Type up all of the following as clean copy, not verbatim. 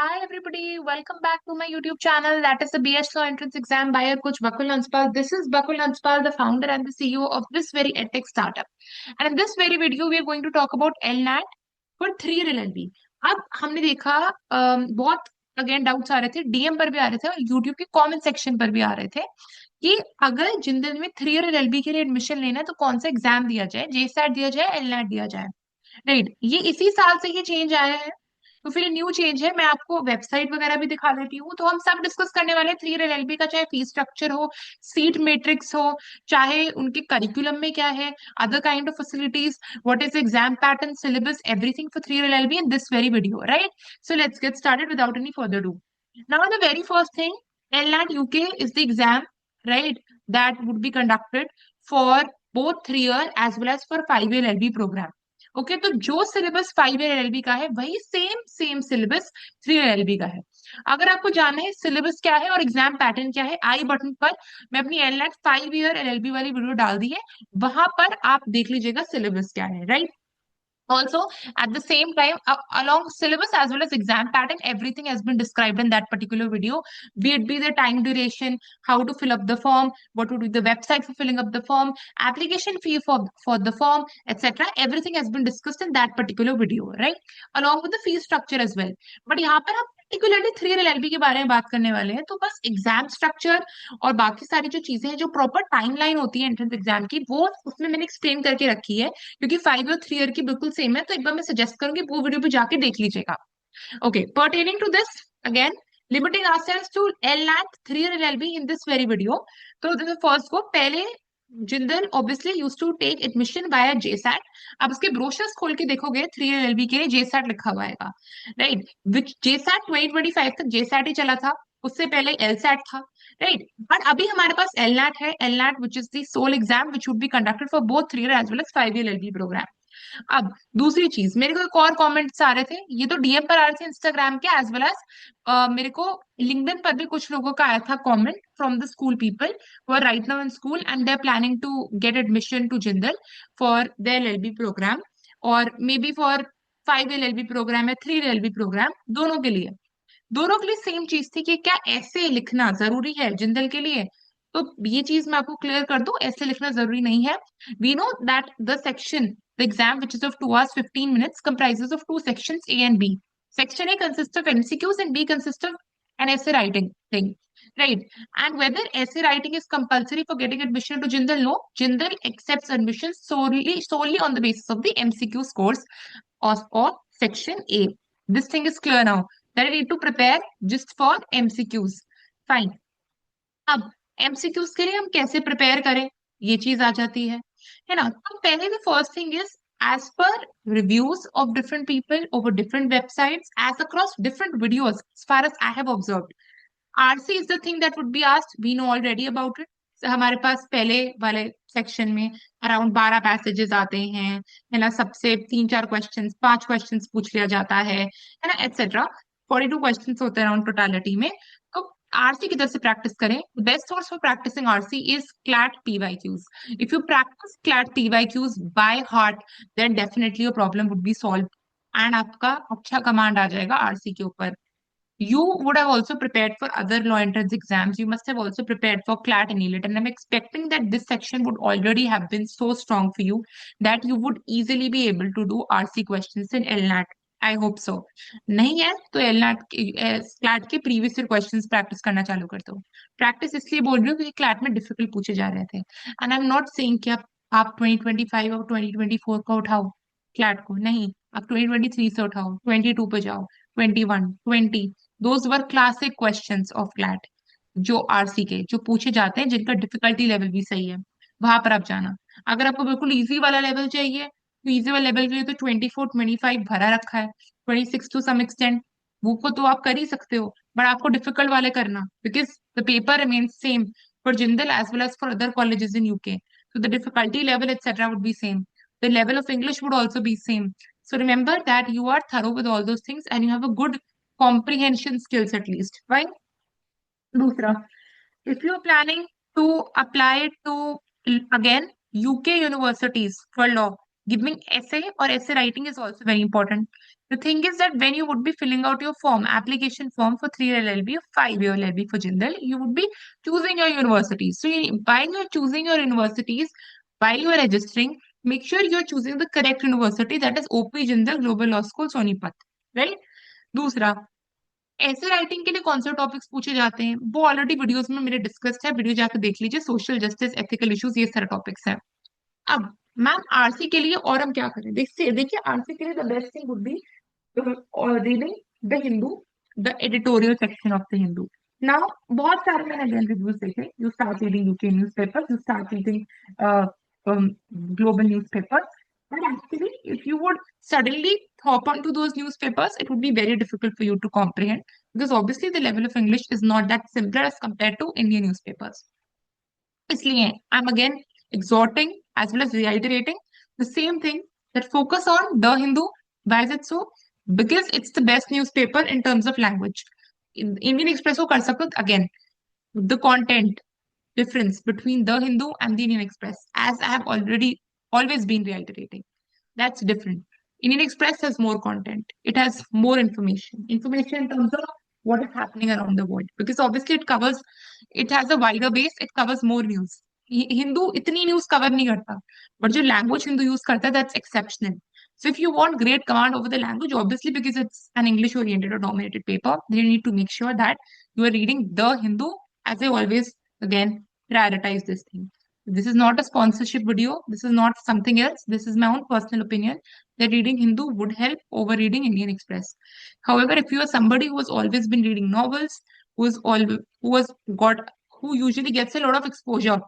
Hi everybody, welcome back to my YouTube channel, that is the BS Law Entrance Exam by your coach Bakul Hanspal. This is Bakul Hanspal, the founder and the CEO of this very edtech startup. And in this very video, we are going to talk about LNAT for 3 year LLB. अब हमने देखा बहुत again doubts आ रहे थे, DM पर भी आ रहे थे और यूट्यूब के कमेंट सेक्शन पर भी आ रहे थे कि अगर जिंदल में 3 ईयर एलएलबी के लिए एडमिशन लेना है तो कौन सा एग्जाम दिया जाए, जेसैट दिया जाए, एलनैट दिया जाए। राइट, ये इसी साल से ये चेंज आया है, तो फिर न्यू चेंज है। मैं आपको वेबसाइट वगैरह भी दिखा देती हूँ। तो हम सब डिस्कस करने वाले हैं 3 ईयर एलएलबी का, चाहे फीस स्ट्रक्चर हो, सीट मैट्रिक्स हो, चाहे उनके करिकुलम में क्या है, other kind of facilities, what is exam pattern, syllabus, everything for 3 year LLB in this very video, right? So let's get started without any further do. Now the very first thing, LNAT UK is the exam, right, that would be conducted for both 3 year as well as for 5 year LLB program. Okay, तो जो syllabus 5 year LLB का है वही same same syllabus 3 year LLB का है। अगर आपको जानना है सिलेबस क्या है और एग्जाम पैटर्न क्या है, आई बटन पर मैं अपनी एलएलएट 5 ईयर एलएलबी वाली वीडियो डाल दी है, वहां पर आप देख लीजिएगा सिलेबस क्या है, right? Also, at the same time, along syllabus as well as exam pattern, everything has been described in that particular video. Be it be the time duration, how to fill up the form, what would be the website for filling up the form, application fee for the form, etc. Everything has been discussed in that particular video, right? Along with the fee structure as well. But यहाँ पर हम particularly 3 LLB के बारे में बात करने वाले हैं, तो बस एग्जाम स्ट्रक्चर और बाकी सारी जो चीजें हैं, जो प्रॉपर टाइमलाइन होती है एंट्रेंस एग्जाम की, वो उसमें मैंने एक्सप्लेन करके रखी है, क्योंकि 5 और 3 ईयर की बिल्कुल सेम है। तो एक बार मैं सजेस्ट करूंगी वो वीडियो भी जाके देख लीजिएगा। Okay, pertaining to this, again limiting ourselves to LNAT 3 year LLB in this very video. तो फर्स्ट को पहले Jindal obviously use to take admission by JSAT. अब उसके ब्रोशर्स खोल के देखोगे 3 ईयर एलएलबी के लिए जेसैट लिखा हुआ आएगा, राइट? विच जेसैट 2025 तक जेसैट ही चला था, उससे पहले एलसैट था, राइट? बट अभी हमारे पास एलनैट है, LNAT which is the sole exam which would be conducted for both 3 year as well as 5 year LLB program. अब दूसरी चीज, मेरे को एक और कमेंट्स आ रहे थे, ये तो डीएम पर आ रहे थे इंस्टाग्राम के, एज वेल एज मेरे को लिंक्डइन पर भी कुछ लोगों का आया था comment from the school people who are right now in school and they are planning to get admission to Jindal for their LLB program, और maybe for 5 LLB program या 3 एलएलबी प्रोग्राम, दोनों के लिए सेम चीज थी कि क्या ऐसे लिखना जरूरी है जिंदल के लिए। तो ये चीज मैं आपको क्लियर कर दूं, ऐसे लिखना जरूरी नहीं है। We know that the section, the exam, which is of 2 hours 15 minutes, comprises of two sections, A and B. Section A consists of MCQs and B consists of an essay writing thing, right? And whether essay writing is compulsory for getting admission to Jindal? No, Jindal accepts admission solely on the basis of the MCQ scores of section A. This thing is clear now that I need to prepare just for MCQs. Fine. अब MCQs के लिए हम कैसे prepare करें, ये चीज आ जाती है ना? तो पहले the first thing is, as per reviews of different people over different websites, as across different videos, as far as I have observed, RC is the thing that would be asked. We know already about it. So, हमारे पास पहले वाले section में around 12 passages आते हैं, है ना? सबसे 3-4 questions, 5 questions पूछ लिया जाता है ना, एक्सेट्रा। 42 क्वेश्चंस होते हैं अराउंड टोटालिटी में। तो आरसी किधर से प्रैक्टिस करें? Best source for practicing RC is CLAT PYQs. If you practice CLAT PYQs by heart, then definitely your problem would be solve and आपका अच्छा कमांड आ जाएगा आरसी के ऊपर। You would have also prepared for other law entrance exams. You must have also prepared for CLAT and ELIT. And I'm expecting that this section would already have been so strong for you that you would easily be able to do RC questions in LNAT. I hope so. नहीं है तो LNAT CLAT के previous year questions practice करना चालू कर दो। Practice इसलिए बोल रही हूँ क्योंकि CLAT में difficult पूछे जा रहे थे। And I'm not saying कि आप 2025 और 2024 का उठाओ CLAT को, नहीं, आप 2023 से उठाओ, 22 पे जाओ, 21, 20, those were classic questions of CLAT, जो आरसी के जो पूछे जाते हैं, जिनका डिफिकल्टी लेवल भी सही है, वहां पर आप जाना। अगर आपको बिल्कुल इजी वाला लेवल चाहिए, तो इजी वाला लेवल के लिए तो 24, 25 भरा रखा है, 26 टू सम एक्सटेंट, वो को तो आप कर ही सकते हो, बट आपको डिफिकल्ट वाले करना, because the paper remains same for Jindal as well as for other colleges in UK, so the difficulty level etc would be same, the level of English would also be same. So remember that you are thorough with all those things and you have a good comprehension skills at least, right? दूसरा, if you are planning to apply to again UK universities for law, Giving essay or essay writing is also very important. The thing is that when you would be filling out your form, application form for 3-year LLB or 5-year LLB for Jindal, you would be choosing your universities. So while you're choosing your universities, while you are registering, make sure you're choosing the correct university, that is OP Jindal Global Law School Sonipat, right? दूसरा, ऐसे writing के लिए कौन से topics पूछे जाते हैं वो ऑलरेडी वीडियोस में मेरे डिस्कस है, वीडियो जाकर देख लीजिए। सोशल जस्टिस, एथिकल इश्यूज, ये सारे टॉपिक्स हैं। अब मैम आरसी के लिए और हम क्या करें? देखिए देखिए, आरसी के लिए the best thing would be reading the Hindu, the editorial section of the Hindu. Now बहुत सारे मैंने अगेन रिव्यूज देखे, you start reading UK newspapers, you start reading global newspapers, but actually if you would suddenly hop onto those newspapers, it would be very difficult for you to comprehend, because obviously the level of English is not that simpler as compared to Indian newspapers. इसलिए I am again exhorting as well as reiterating the same thing, that focus on the Hindu. Why is it so? Because it's the best newspaper in terms of language. Indian Express को कर सकते हो again, the content difference between the Hindu and the Indian Express, as I have already always been reiterating, that's different. Indian Express has more content. It has more information. Information in terms of what is happening around the world. Because obviously it has a wider base, it covers more news. Hindu इतनी news cover नहीं करता. But जो language Hindu use करता है, that's exceptional. So if you want great command over the language, obviously because it's an English oriented or dominated paper, then you need to make sure that you are reading the Hindu, as I always again prioritize this thing. This is not a sponsorship video. This is not something else. This is my own personal opinion that reading Hindu would help over reading Indian Express. However, if you are somebody who has always been reading novels, who has got who usually gets a lot of exposure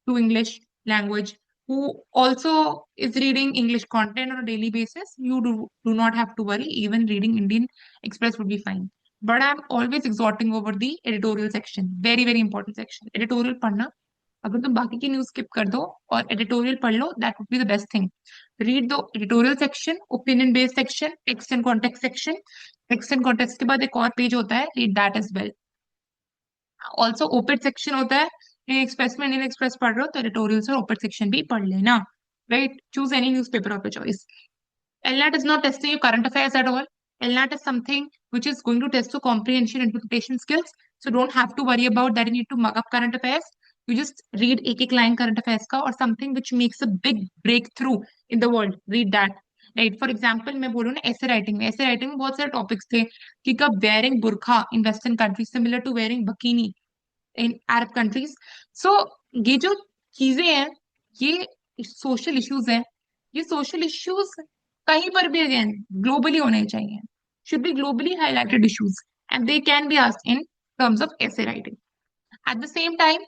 to English language, who also is reading English content on a daily basis, you do not have to worry. Even reading Indian Express would be fine. But I'm always exhorting over the editorial section. Very, very important section. Editorial पढ़ना, अगर तुम बाकी की news skip कर दो और editorial पढ़ लो, that would be the best thing. Read the editorial section, opinion based section, text and context section. Text and context के बाद एक और पेज होता है, read that as well. Also op-ed section होता है। एक्सप्रेस में इंडियन एक्सप्रेस पढ़ रहे हो तो एडिटोरियल और ओपेड सेक्शन भी पढ़ लेना, right? Choose any news paper of your choice. LNAT is not testing your current affairs at all. LNAT is something which is going to test your comprehension and interpretation skills. So don't have to worry about that. You need to mug up current affairs. You just read एक line current affairs का, or something which makes a big breakthrough in the world. Read that. Right. For example, मैं बोलूँ ना essay writing में, essay writing में बहुत सारे topics थे कि कब wearing burqa in Western countries similar to wearing bikini in Arab countries. So ये जो चीजें हैं, ये social issues हैं, ये social issues कहीं पर भी अगेन ग्लोबली होने चाहिए, should be globally highlighted issues, and they can be asked in terms of essay writing. At the same time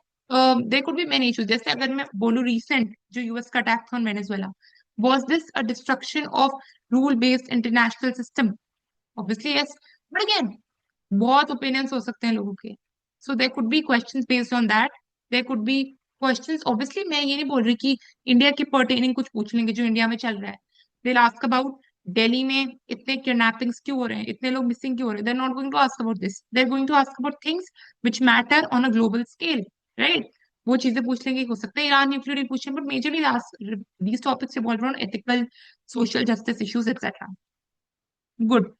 there could be many issues, जैसे अगर मैं बोलूं रिसेंट जो यूएस का अटैक था on Venezuela, was this a destruction of rule based international system? Obviously yes, but again बहुत opinions हो सकते हैं लोगों के, so there could be questions based on that. There could be questions, obviously मैं ये नहीं बोल रही कि इंडिया के पर्टेनिंग कुछ पूछ लेंगे जो इंडिया में चल रहा है। They'll ask about दिल्ली में इतने किडनैपिंग्स क्यों हो रहे हैं, इतने लोग मिसिंग क्यों हो रहे हैं। They're not going to ask about this. They're going to ask about things which matter on a global scale, right? वो चीजें पूछ लेंगे, हो सकता है ईरान न्यूक्लियर पूछे, but majorly these topics revolve around ethical, social justice issues, etc. Good.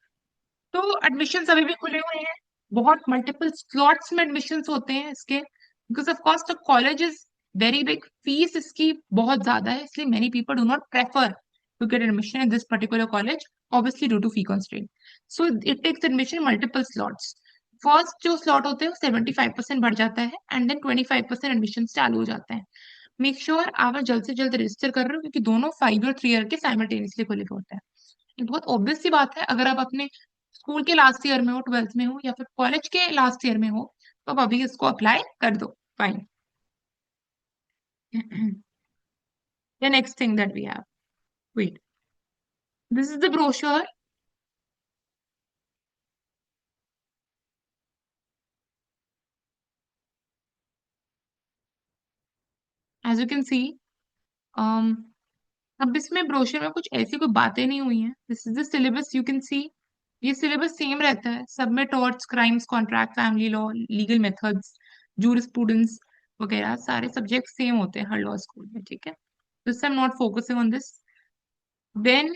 तो admission अभी भी खुले हुए हैं, बहुत मल्टीपल स्लॉट्स में एडमिशन होते हैं इसके, because of course the college is very big, fees इसकी बहुत ज्यादा है, इसलिए many people do not prefer to get admission in this particular college, obviously due to fee constraint. So it takes admission multiple slots. First जो slot होते हैं वो 75% बढ़ जाता है, एंड देन 25% एडमिशन चालू हो जाते हैं। मेक श्योर आप जल्द से जल्द रजिस्टर कर रहे हो, क्योंकि दोनों 5 और 3 ईयर के साइमल्टेनियसली खुले हुए होते हैं। एक बहुत ऑब्वियस सी बात है, अगर आप अपने स्कूल के लास्ट ईयर में हो, 12th में हो, या फिर कॉलेज के लास्ट ईयर में हो, तो आप अभी इसको अप्लाई कर दो, fine. The next thing that we have, wait, this is the brochure. As you can see, अब इसमें ब्रोशर में कुछ ऐसी कोई बातें नहीं हुई हैं। This is the syllabus, you can see ये सिलेबस सेम रहता है सब में। Torts, crimes, contract, family law, legal methods, jurisprudence वगैरह सारे सब्जेक्ट सेम होते हैं हर लॉ स्कूल में, ठीक है? This I am not focusing on this. Then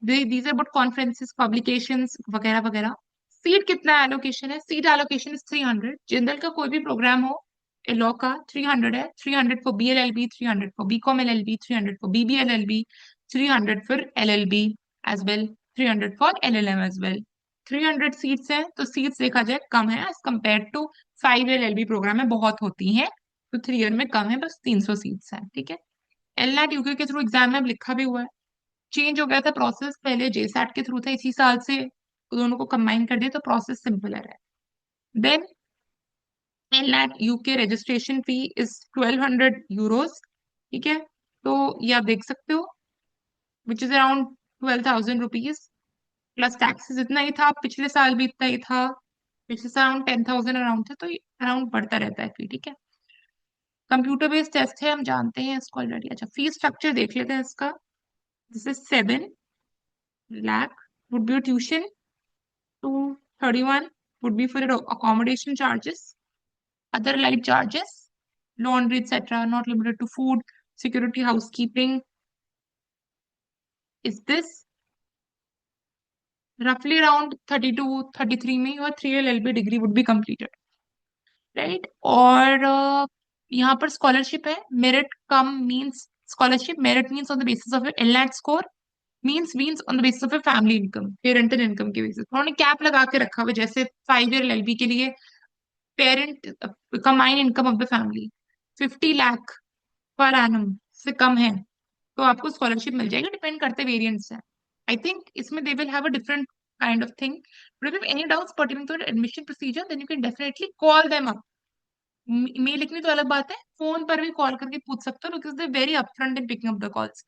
these are about conferences, publications वगैरह वगैरह. सीट कितना एलोकेशन है? Seat allocation is 300. जनरल का कोई भी प्रोग्राम हो, लॉ का 300 है. 300 for BLLB, 300 for BCom LLB, 300 for BBA LLB, 300 for LLB as well, 300 for LLM as well. 300 seats हैं, तो सीट्स देखा जाए कम है as compared to 5 year LLB program में बहुत होती हैं, तो 3 ईयर में कम है, बस 300 सीट्स हैं. ठीक है. एलनेट यूके के थ्रू एग्जाम में अब लिखा भी हुआ है. चेंज हो गया था प्रोसेस, पहले JSAT के थ्रू था, इसी साल से दोनों को कंबाइन कर दिया, तो प्रोसेस सिंपलर है. Then LNAT UK registration fee is 1200 euros. ठीक है, तो ये आप देख सकते हो, which is around 12,000 rupees plus taxes. इतना ही था, पिछले साल भी इतना ही था, पिछले साल अराउंड 10,000 अराउंड था, तो अराउंड बढ़ता रहता है फी. ठीक है. कंप्यूटर बेस्ड टेस्ट है, हम जानते हैं इसको ऑलरेडी. अच्छा, फी स्ट्रक्चर देख लेते हैं इसका. This is 7 lakh would be your tuition. 231 would be for your accommodation charges, other light charges, laundry, etc., not limited to food, security, housekeeping. Is this roughly around 32, 33 में your 3 LLB degree would be completed, right? और यहाँ पर scholarship है. Merit come means scholarship, merit means on the basis of LNAT score, means on the basis of family income, parental income के basis. उन्होंने cap लगा के रखा हुआ है, जैसे 5 ईयर LLB के लिए parent combined income of the family 50 lakh per annum से कम है, तो आपको स्कॉलरशिप मिल जाएगी. डिपेंड करते वेरिएंट्स है. आई थिंक इसमें they will have a different kind of thing. But if any doubts pertaining to admission procedure, then you can definitely call them up. Mail लिखनी तो अलग बात है, फोन पर भी कॉल करके पूछ सकते हो, because they very upfront in picking up the calls.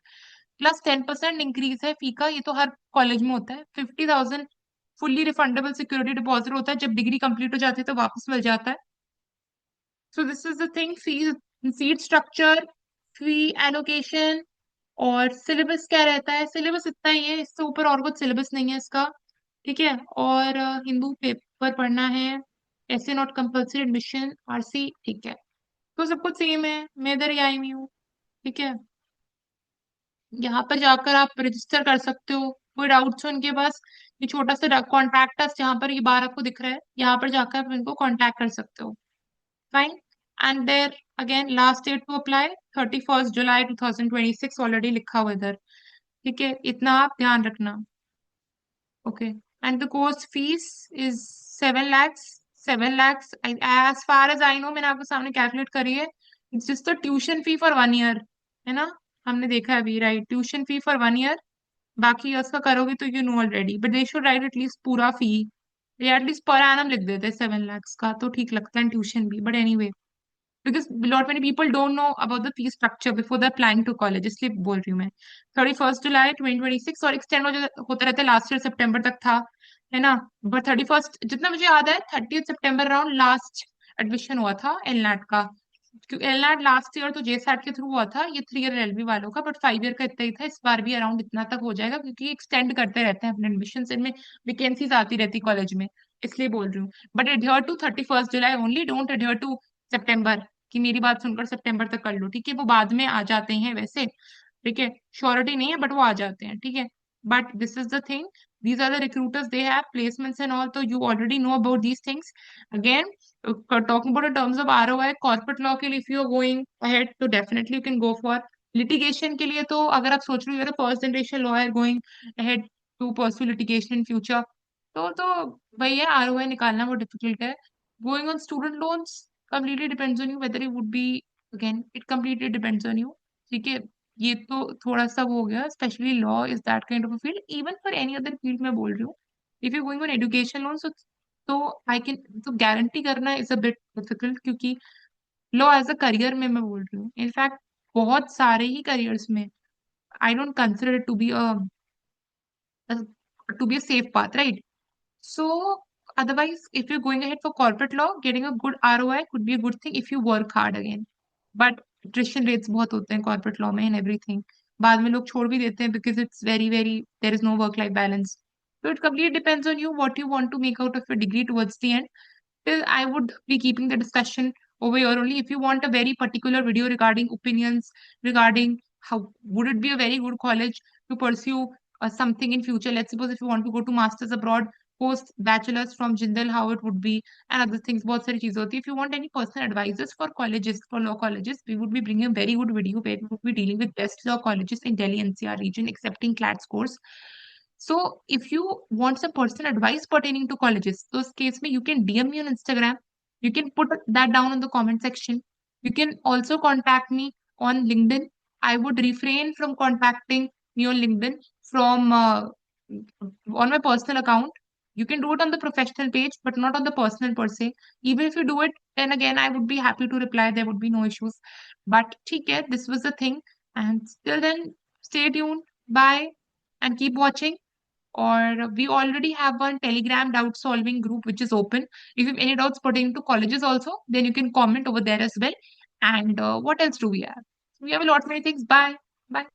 Plus 10% increase है फी का, ये तो हर कॉलेज में होता है. 50,000 फुल्ली रिफंडेबल सिक्योरिटी डिपॉजिट होता है, जब डिग्री कंप्लीट हो जाती है तो वापस मिल जाता है. So this is the thing. Fee, seat structure, fee allocation, और सिलेबस क्या रहता है. सिलेबस इतना ही है, इससे ऊपर और कुछ सिलेबस नहीं है इसका. ठीक है. और हिंदू पेपर पढ़ना है, ऐसे नॉट कंपल्सरी, एडमिशन RC. ठीक है, तो सब कुछ सेम है. मैं इधर ही आई हुई हूँ. ठीक है. यहाँ पर जाकर आप रजिस्टर कर सकते हो. कोई डाउट्स हो उनके पास, ये छोटा सा कॉन्टैक्ट अस जहाँ पर ये बार आपको दिख रहा है, यहाँ पर जाकर आप इनको कॉन्टैक्ट कर सकते हो. Fine. And there again last date to apply 31 July 2026 already लिखा हुआ है इधर. ठीक है, इतना आप ध्यान रखना. Okay. And the course fees is 7 lakhs. 7 lakhs as far as I know, मैंने आपके सामने कैलकुलेट करी है. It's just the tuition fee for 1 year, है ना. हमने देखा है अभी, right, tuition fee for 1 year. बाकी ईयर्स का करोगे तो you know already, but they should write at least पूरा फी, या एटलीस्ट पर एनम लिख देते हैं 7 lakhs का, तो ठीक लगता है ट्यूशन भी. But any, because lot many people don't know about the fee structure before the applying to college, इसलिए बोल रही हूँ मैं. 31 जुलाई 2026, और एक्सटेंड होता रहता है, लास्ट ईयर सितंबर तक था, है ना. बट 31, जितना मुझे याद है 30 सितंबर अराउंड लास्ट एडमिशन हुआ था एलनेट का. क्योंकि एलनेट लास्ट ईयर तो JSAT के थ्रू हुआ था, ये 3 ईयर LLB वालों का, बट 5 ईयर का इतना ही था. इस बार भी अराउंड इतना तक हो जाएगा, क्योंकि एक्सटेंड करते रहते हैं अपने एडमिशन, इनमें वेकेंसीज आती रहती कॉलेज में, इसलिए बोल रही हूँ. But adhere to 31 July only, don't adhere to September, कि मेरी बात सुनकर सितंबर तक कर लो. ठीक है, वो बाद में आ जाते हैं वैसे. ठीक है, श्योरिटी नहीं है, बट वो आ जाते हैं. ठीक है. But this is the thing, these are the recruiters, they have placements and all, so you already know about these things. Again, talking about in terms of ROI, corporate law के लिए if you are going ahead, तो definitely you can go for litigation. के लिए तो अगर आप सोच रहे हो first generation lawyer going ahead to pursue litigation in future, तो वही है, ROI निकालना वो डिफिकल्ट है. Going on student loans completely depends on you whether you would be, again it completely depends on you. ठीक है, ये तो थोड़ा सा वो हो गया. Specially law is that kind of a field, even for any other field मैं बोल रही हूँ. If you going on education loan, तो आई कैन, तो गारंटी करना इज अ बिट डिफिकल्ट, क्योंकि लॉ एज अ करियर में मैं बोल रही हूँ, इनफैक्ट बहुत सारे ही करियर्स में I don't consider it to be a safe path, right. So otherwise, if you're going ahead for corporate law, getting a good ROI could be a good thing if you work hard again. But attrition rates बहुत होते हैं corporate law में and everything. बाद में लोग छोड़ भी देते हैं because it's very very, there is no work life balance. So it completely depends on you what you want to make out of your degree towards the end. Still, I would be keeping the discussion over here only. If you want a very particular video regarding opinions, regarding how would it be a very good college to pursue something in future? Let's suppose if you want to go to masters abroad, post bachelor's from Jindal, how it would be, and other things. बहुत सारी चीजें होती है. If you want any personal advices for colleges, for law colleges, we would be bringing a very good video where we would be dealing with best law colleges in Delhi NCR region, accepting CLAT scores. So if you want some personal advice pertaining to colleges, those case में you can DM me on Instagram. You can put that down in the comment section. You can also contact me on LinkedIn. I would refrain from contacting me on LinkedIn from on my personal account. You can do it on the professional page, but not on the personal per se. Even if you do it, then again, I would be happy to reply. There would be no issues. But ठीक है, this was the thing. And till then, stay tuned. Bye, and keep watching. Or we already have one Telegram doubt solving group which is open. If you have any doubts pertaining to colleges also, then you can comment over there as well. And what else do we have? We have a lot many things. Bye. Bye.